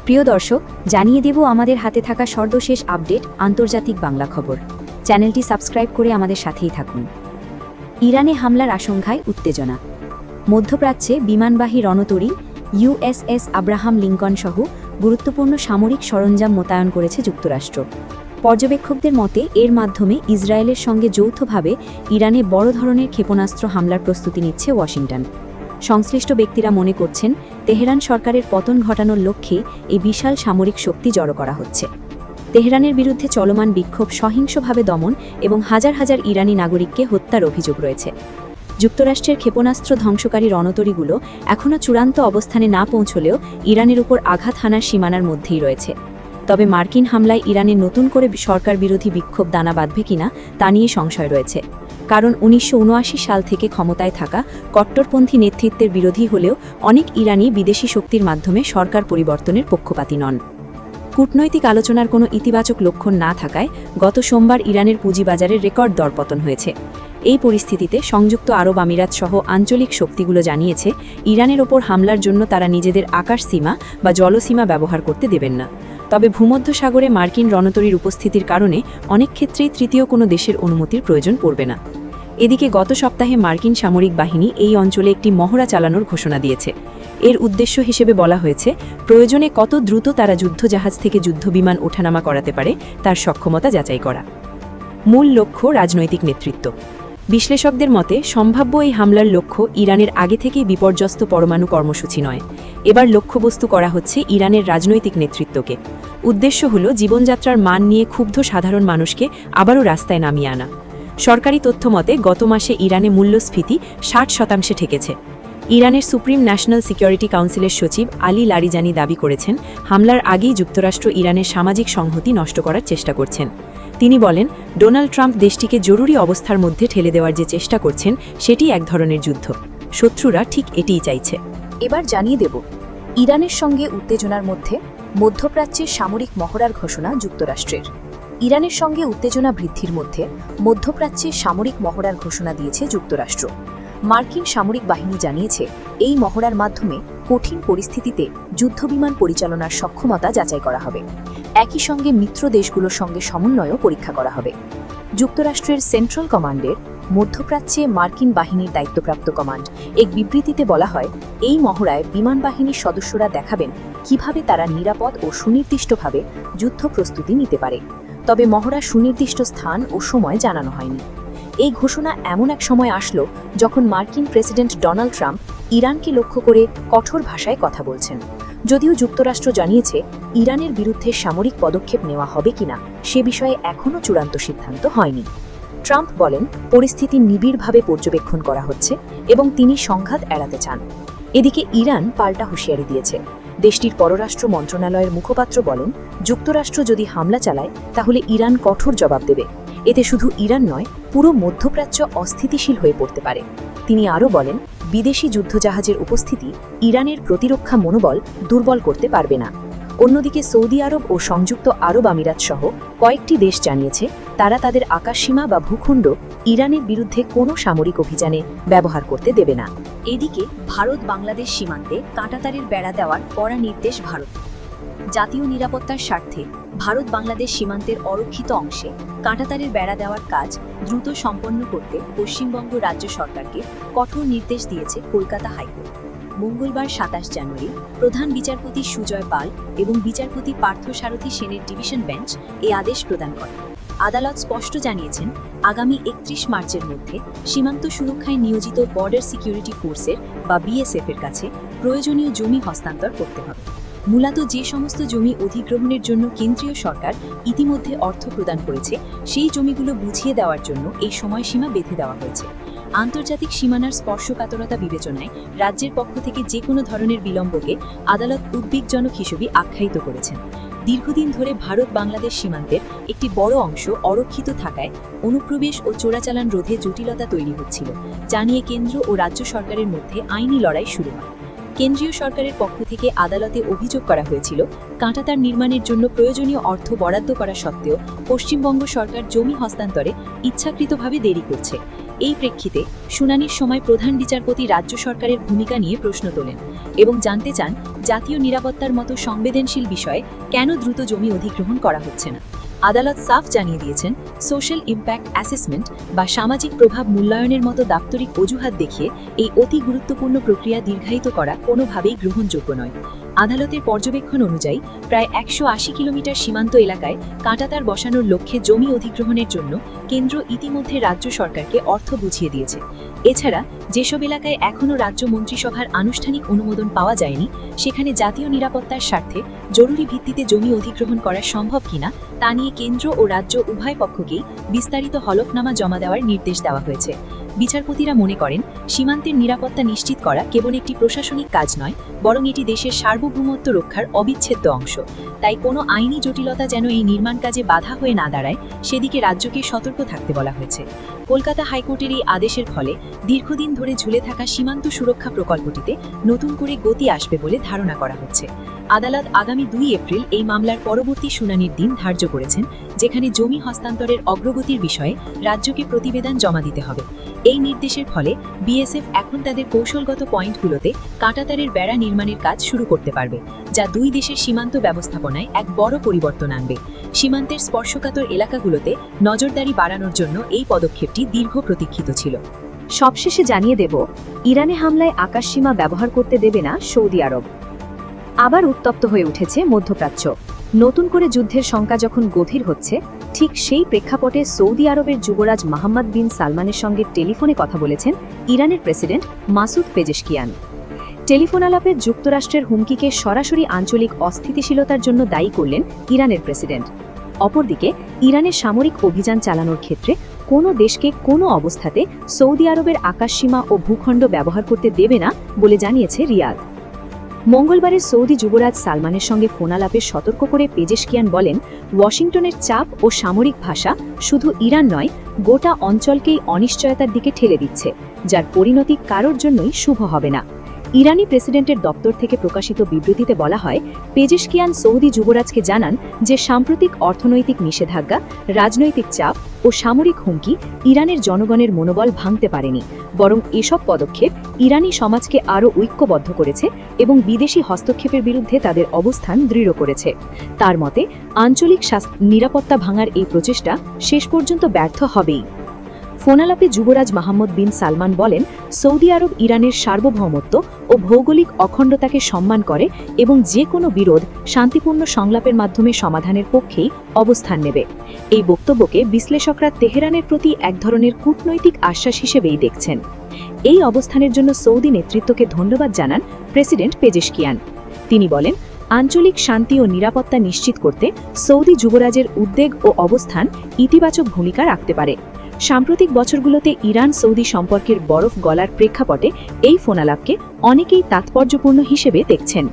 প্রিয় দর্শক, জানিয়ে দেব আমাদের হাতে থাকা সর্বশেষ আপডেট আন্তর্জাতিক বাংলা খবর। চ্যানেলটি সাবস্ক্রাইব করে আমাদের সাথেই থাকুন। ইরানে হামলার আশঙ্কায় উত্তেজনা। মধ্যপ্রাচ্যে বিমানবাহী রণতরী ইউএসএস আব্রাহাম লিঙ্কন সহ গুরুত্বপূর্ণ সামরিক সরঞ্জাম মোতায়েন করেছে যুক্তরাষ্ট্র। পর্যবেক্ষকদের মতে এর মাধ্যমে ইসরায়েলের সঙ্গে যৌথভাবে ইরানে বড় ধরনের ক্ষেপণাস্ত্র হামলার প্রস্তুতি নিচ্ছে ওয়াশিংটন। সংশ্লিষ্ট ব্যক্তিরা মনে করছেন তেহরান সরকারের পতন ঘটানোর লক্ষ্যে এই বিশাল সামরিক শক্তি জড়ো করা হচ্ছে। তেহরানের বিরুদ্ধে চলমান বিক্ষোভ সহিংসভাবে দমন এবং হাজার হাজার ইরানি নাগরিককে হত্যার অভিযোগ রয়েছে। যুক্তরাষ্ট্রের ক্ষেপণাস্ত্র ধ্বংসকারী রণতরীগুলো এখনও চূড়ান্ত অবস্থানে না পৌঁছলেও ইরানের উপর আঘাত হানার সীমানার মধ্যেই রয়েছে। তবে মার্কিন হামলায় ইরানের নতুন করে সরকার বিরোধী বিক্ষোভ দানা বাঁধবে কিনা তা নিয়ে সংশয় রয়েছে। কারণ ১৯৭৯ সাল থেকে ক্ষমতায় থাকা কট্টরপন্থী নেতৃত্বের বিরোধী হলেও অনেক ইরানি বিদেশি শক্তির মাধ্যমে সরকার পরিবর্তনের পক্ষপাতী নন। কূটনৈতিক আলোচনার কোনো ইতিবাচক লক্ষণ না থাকায় গত সোমবার ইরানের পুঁজিবাজারে রেকর্ড দরপতন হয়েছে। এই পরিস্থিতিতে সংযুক্ত আরব আমিরাত সহ আঞ্চলিক শক্তিগুলো জানিয়েছে ইরানের ওপর হামলার জন্য তারা নিজেদের আকাশ সীমা বা জলসীমা ব্যবহার করতে দেবেন না। তবে ভূমধ্যসাগরে মার্কিন রণতরীর উপস্থিতির কারণে অনেক ক্ষেত্রেই তৃতীয় কোনো দেশের অনুমতির প্রয়োজন পড়বে না। এদিকে গত সপ্তাহে মার্কিন সামরিক বাহিনী এই অঞ্চলে একটি মহড়া চালানোর ঘোষণা দিয়েছে। এর উদ্দেশ্য হিসেবে বলা হয়েছে প্রয়োজনে কত দ্রুত তারা যুদ্ধজাহাজ থেকে যুদ্ধবিমান ওঠানামা করাতে পারে তার সক্ষমতা যাচাই করা। মূল লক্ষ্য রাজনৈতিক নেতৃত্ব। বিশ্লেষকদের মতে সম্ভাব্য এই হামলার লক্ষ্য ইরানের আগে থেকেই বিপর্যস্ত পরমাণু কর্মসূচি নয়। এবার লক্ষ্যবস্তু করা হচ্ছে ইরানের রাজনৈতিক নেতৃত্বকে। উদ্দেশ্য হল জীবনযাত্রার মান নিয়ে ক্ষুব্ধ সাধারণ মানুষকে আবারও রাস্তায় নামিয়ে আনা। সরকারি তথ্য মতে গত মাসে ইরানে মূল্যস্ফীতি ৬০% ঠেকেছে। ইরানের সুপ্রিম ন্যাশনাল সিকিউরিটি কাউন্সিলের সচিব আলী লারিজানি দাবি করেছেন হামলার আগেই যুক্তরাষ্ট্র ইরানের সামাজিক সংহতি নষ্ট করার চেষ্টা করছেন। তিনি বলেন ডোনাল্ড ট্রাম্প দেশটিকে জরুরি অবস্থার মধ্যে ঠেলে দেওয়ার যে চেষ্টা করছেন সেটি এক ধরনের যুদ্ধ। শত্রুরা ঠিক এটিই চাইছে। এবার জানিয়ে দেব ইরানের সঙ্গে উত্তেজনার মধ্যে মধ্যপ্রাচ্যের সামরিক মহড়ার ঘোষণা যুক্তরাষ্ট্রের। ইরানের সঙ্গে উত্তেজনা বৃদ্ধির মধ্যে মধ্যপ্রাচ্যে সামরিক মহড়ার ঘোষণা দিয়েছে যুক্তরাষ্ট্র। মার্কিন সামরিক বাহিনী জানিয়েছে এই মহড়ার মাধ্যমে কঠিন পরিস্থিতিতে যুদ্ধবিমান পরিচালনার সক্ষমতা যাচাই করা হবে। একই সঙ্গে মিত্র দেশগুলোর সঙ্গে সমন্বয়ও পরীক্ষা করা হবে। যুক্তরাষ্ট্রের সেন্ট্রাল কমান্ডের মধ্যপ্রাচ্যে মার্কিন বাহিনীর দায়িত্বপ্রাপ্ত কমান্ড এক বিবৃতিতে বলা হয় এই মহড়ায় বিমান বাহিনীর সদস্যরা দেখাবেন কিভাবে তারা নিরাপদ ও সুনির্দিষ্টভাবে যুদ্ধ প্রস্তুতি নিতে পারে। তবে মহড়ার সুনির্দিষ্ট স্থান ও সময় জানানো হয়নি। এই ঘোষণা এমন এক সময় আসলো যখন মার্কিন প্রেসিডেন্ট ডোনাল্ড ট্রাম্প ইরানকে লক্ষ্য করে কঠোর ভাষায় কথা বলছেন। যদিও যুক্তরাষ্ট্র জানিয়েছে ইরানের বিরুদ্ধে সামরিক পদক্ষেপ নেওয়া হবে কিনা সে বিষয়ে এখনও চূড়ান্ত সিদ্ধান্ত হয়নি। ট্রাম্প বলেন পরিস্থিতি নিবিড়ভাবে পর্যবেক্ষণ করা হচ্ছে এবং তিনি সংঘাত এড়াতে চান। এদিকে ইরান পাল্টা হুঁশিয়ারি দিয়েছে। দেশটির পররাষ্ট্র মন্ত্রণালয়ের মুখপাত্র বলেন যুক্তরাষ্ট্র যদি হামলা চালায় তাহলে ইরান কঠোর জবাব দেবে। এতে শুধু ইরান নয় পুরো মধ্যপ্রাচ্য অস্থিতিশীল হয়ে পড়তে পারে। তিনি আরও বলেন বিদেশি যুদ্ধজাহাজের উপস্থিতি ইরানের প্রতিরক্ষা মনোবল দুর্বল করতে পারবে না। অন্যদিকে সৌদি আরব ও সংযুক্ত আরব আমিরাত সহ কয়েকটি দেশ জানিয়েছে তারা তাদের আকাশসীমা বা ভূখণ্ড ইরানের বিরুদ্ধে কোনো সামরিক অভিযানে ব্যবহার করতে দেবে না। এদিকে ভারত বাংলাদেশ সীমান্তে কাঁটাতারের বেড়া দেওয়ার কড়া নির্দেশ ভারত। জাতীয় নিরাপত্তার স্বার্থে ভারত বাংলাদেশ সীমান্তের অরক্ষিত অংশে কাঁটাতারের বেড়া দেওয়ার কাজ দ্রুত সম্পন্ন করতে পশ্চিমবঙ্গ রাজ্য সরকারকে কঠোর নির্দেশ দিয়েছে কলকাতা হাইকোর্ট। মঙ্গলবার ২৭ জানুয়ারি প্রধান বিচারপতি সুজয় পাল এবং বিচারপতি পার্থসারথী সেনের ডিভিশন বেঞ্চ এই আদেশ প্রদান করে। আদালত স্পষ্ট জানিয়েছেন আগামী ৩১ মার্চের মধ্যে সীমান্ত সুরক্ষায় নিয়োজিত বর্ডার সিকিউরিটি ফোর্সের বা বিএসএফ-এর কাছে প্রয়োজনীয় জমি হস্তান্তর করতে হবে। মূলত যে সমস্ত জমি অধিগ্রহণের জন্য কেন্দ্রীয় সরকার ইতিমধ্যে অর্থ প্রদান করেছে সেই জমিগুলো বুঝিয়ে দেওয়ার জন্য এই সময়সীমা বেঁধে দেওয়া হয়েছে। আন্তর্জাতিক সীমানার স্পর্শকাতরতা বিবেচনায় রাজ্যের পক্ষ থেকে যে কোনো ধরনের বিলম্বকে আদালত উদ্বেগজনক হিসেবে আখ্যায়িত করেছেন। দীর্ঘদিন ধরে ভারত বাংলাদেশ সীমান্তের একটি বড় অংশ অরক্ষিত থাকায় অনুপ্রবেশ ও চোরাচালান রোধে জটিলতা তৈরি হচ্ছিল, যা নিয়ে কেন্দ্র ও রাজ্য সরকারের মধ্যে আইনি লড়াই শুরু হয়। কেন্দ্রীয় সরকারের পক্ষ থেকে আদালতে অভিযোগ করা হয়েছিল কাঁটাতার নির্মাণের জন্য প্রয়োজনীয় অর্থ বরাদ্দ করা সত্ত্বেও পশ্চিমবঙ্গ সরকার জমি হস্তান্তরে ইচ্ছাকৃতভাবে দেরি করছে। এই প্রেক্ষিতে শুনানির সময় প্রধান বিচারপতি রাজ্য সরকারের ভূমিকা নিয়ে প্রশ্ন তোলেন এবং জানতে চান জাতীয় নিরাপত্তার মতো সংবেদনশীল বিষয়ে কেন দ্রুত জমি অধিগ্রহণ করা হচ্ছে না। আদালত সাফ জানিয়ে দিয়েছেন, সোশ্যাল ইম্প্যাক্ট অ্যাসেসমেন্ট বা সামাজিক প্রভাব মূল্যায়নের মতো দাপ্তরিক অজুহাত দেখিয়ে এই অতি গুরুত্বপূর্ণ প্রক্রিয়া দীর্ঘায়িত করা কোনোভাবেই গ্রহণযোগ্য নয়। আদালতের পর্যবেক্ষণ অনুযায়ী প্রায় 180 কিলোমিটার সীমান্ত এলাকায় কাঁটাতার বসানোর লক্ষ্যে জমি অধিগ্রহণের জন্য কেন্দ্র ইতিমধ্যে রাজ্য সরকারকে অর্থ বুঝিয়ে দিয়েছে। এছাড়া যেসব এলাকায় এখনও রাজ্য মন্ত্রিসভার আনুষ্ঠানিক অনুমোদন পাওয়া যায়নি, সেখানে জাতীয় নিরাপত্তার স্বার্থে জরুরি ভিত্তিতে জমি অধিগ্রহণ করা সম্ভব কিনা তা নিয়ে কেন্দ্র ও রাজ্য উভয় পক্ষকেই বিস্তারিত হলফনামা জমা দেওয়ার নির্দেশ দেওয়া হয়েছে। বিচারপতিরা মনে করেন, সীমান্তের নিরাপত্তা নিশ্চিত করা কেবল একটি প্রশাসনিক কাজ নয়, বরং এটি দেশের সার্বভৌমত্ব রক্ষার অবিচ্ছেদ্য অংশ। তাই কোনো আইনি জটিলতা যেন এই নির্মাণ কাজে বাধা হয়ে না দাঁড়ায়, সেদিকে রাজ্যকে সতর্ক থাকতে বলা হয়েছে। কলকাতা হাইকোর্টের এই আদেশের ফলে দীর্ঘদিন ধরে ঝুলে থাকা সীমান্ত সুরক্ষা প্রকল্পটিতে নতুন করে গতি আসবে বলে ধারণা করা হচ্ছে। আদালত আগামী 2 এপ্রিল এই মামলার পরবর্তী শুনানির দিন ধার্য করেছেন, যেখানে জমি হস্তান্তরের অগ্রগতির বিষয়ে রাজ্যকে প্রতিবেদন জমা দিতে হবে। এই নির্দেশের ফলে বিএসএফ এখন তাদের কৌশলগত পয়েন্টগুলোতে কাঁটাতারের বেড়া নির্মাণের কাজ শুরু করতে পারবে, যা দুই দেশের সীমান্ত ব্যবস্থাপনায় এক বড় পরিবর্তন আনবে। সীমান্তের স্পর্শকাতর এলাকাগুলোতে নজরদারি বাড়ানোর জন্য এই পদক্ষেপটি দীর্ঘ প্রতীক্ষিত ছিল। সবশেষে জানিয়ে দেব, ইরানে হামলায় আকাশসীমা ব্যবহার করতে দেবে না সৌদি আরব। আবার উত্তপ্ত হয়ে উঠেছে মধ্যপ্রাচ্য। নতুন করে যুদ্ধের শঙ্কা যখন গভীর হচ্ছে, ঠিক সেই প্রেক্ষাপটে সৌদি আরবের যুবরাজ মোহাম্মদ বিন সালমানের সঙ্গে টেলিফোনে কথা বলেছেন ইরানের প্রেসিডেন্ট মাসুদ পেজেশকিয়ান। টেলিফোন আলাপে যুক্তরাষ্ট্রের হুমকিকে সরাসরি আঞ্চলিক অস্থিতিশীলতার জন্য দায়ী করলেন ইরানের প্রেসিডেন্ট। অপরদিকে ইরানের সামরিক অভিযান চালানোর ক্ষেত্রে কোনো দেশকে কোনো অবস্থাতে সৌদি আরবের আকাশসীমা ও ভূখণ্ড ব্যবহার করতে দেবে না বলে জানিয়েছে রিয়াদ। মঙ্গলবারের সৌদি যুবরাজ সালমানের সঙ্গে ফোনালাপে সতর্ক করে পেজেশকিয়ান বলেন, ওয়াশিংটনের চাপ ও সামরিক ভাষা শুধু ইরান নয়, গোটা অঞ্চলকেই অনিশ্চয়তার দিকে ঠেলে দিচ্ছে, যার পরিণতি কারোর জন্যই শুভ হবে না। ইরানি প্রেসিডেন্টের দপ্তর থেকে প্রকাশিত বিবৃতিতে বলা হয়, পেজেশকিয়ান সৌদি যুবরাজকে জানান যে সাম্প্রতিক অর্থনৈতিক নিষেধাজ্ঞা, রাজনৈতিক চাপ ও সামরিক হুমকি ইরানের জনগণের মনোবল ভাঙতে পারেনি, বরং এসব পদক্ষেপ ইরানি সমাজকে আরও ঐক্যবদ্ধ করেছে এবং বিদেশি হস্তক্ষেপের বিরুদ্ধে তাদের অবস্থান দৃঢ় করেছে। তার মতে, আঞ্চলিক নিরাপত্তা ভাঙার এই প্রচেষ্টা শেষ পর্যন্ত ব্যর্থ হবেই। ফোনালাপে যুবরাজ মোহাম্মদ বিন সালমান বলেন, সৌদি আরব ইরানের সার্বভৌমত্ব ও ভৌগোলিক অখণ্ডতাকে সম্মান করে এবং যে কোনো বিরোধ শান্তিপূর্ণ সংলাপের মাধ্যমে সমাধানের পক্ষেই অবস্থান নেবে। এই বক্তব্যকে বিশ্লেষকরা তেহরানের প্রতি এক ধরনের কূটনৈতিক আশ্বাস হিসেবেই দেখছেন। এই অবস্থানের জন্য সৌদি নেতৃত্বকে ধন্যবাদ জানান প্রেসিডেন্ট পেজেশকিয়ান। তিনি বলেন, আঞ্চলিক শান্তি ও নিরাপত্তা নিশ্চিত করতে সৌদি যুবরাজের উদ্বেগ ও অবস্থান ইতিবাচক ভূমিকা রাখতে পারে। সাম্প্রতিক বছরগুলোতে ইরান সৌদি সম্পর্কের বরফ গলার প্রেক্ষাপটে এই ফোনালাপকে অনেকেই তাৎপর্যপূর্ণ হিসেবে দেখছেন।